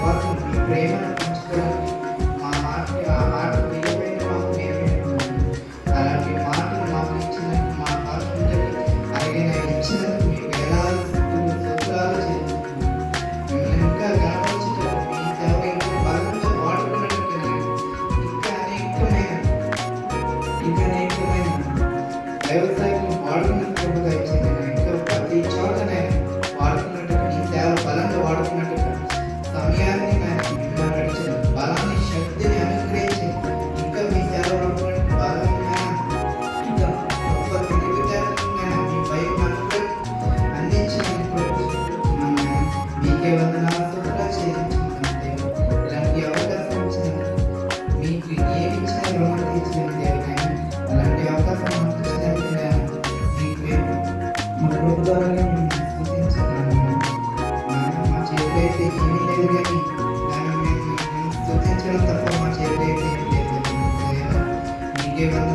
కోసం మీ ప్రేమను పంచుకోవడానికి మా మాటకి ఆ మాట విలువైన మాకు నేర్పించండి. అలాంటి మాటలు మాకు ఇచ్చినందుకు మా పాత్రకి అలాగే ఇచ్చినందుకు మీకు వేలాది స్తోత్రాలు చెల్లిస్తున్నాము. మిమ్మల్ని ఇంకా గణపరచుటకు మీ సేవ ఇంకా బలంగా వాడుకున్నట్టు ఇంకా అనేకమైన వ్యవసాయం వాడుకున్నట్టు ఇచ్చింది. ఇంకా ప్రతి చోటనే వాడుకున్నట్టు మీ సేవ బలంగా వాడుకున్నట్టు సమయాన్ని నాకు మిమ్మల్ని నడిచిన బలాన్ని శక్తిని అనుగ్రహించి ఇంకా మీ సేవ బలంగా ఇంకా గొప్ప తెలివితేటలను మీ వైపు అందించినందుకు మీకే వందనాలు చెల్లించుకుంటాను దేవా. ఇలాంటి అవకాశం ఇచ్చినందుకు మీకు ఏమి ఇచ్చిన రుణం తీర్చిన దేవుడైనా అలాంటి అవకాశం మాకు ఇచ్చినందుకు మీకు మా కృప ద్వారా స్తుతించున్నాను. మా చేతిలో అయితే ఏమీ లేదు కానీ మేము స్తుతించడం తప్ప మా చేతిలో అయితే ఏమీ లేదు. మీకే వందనాలు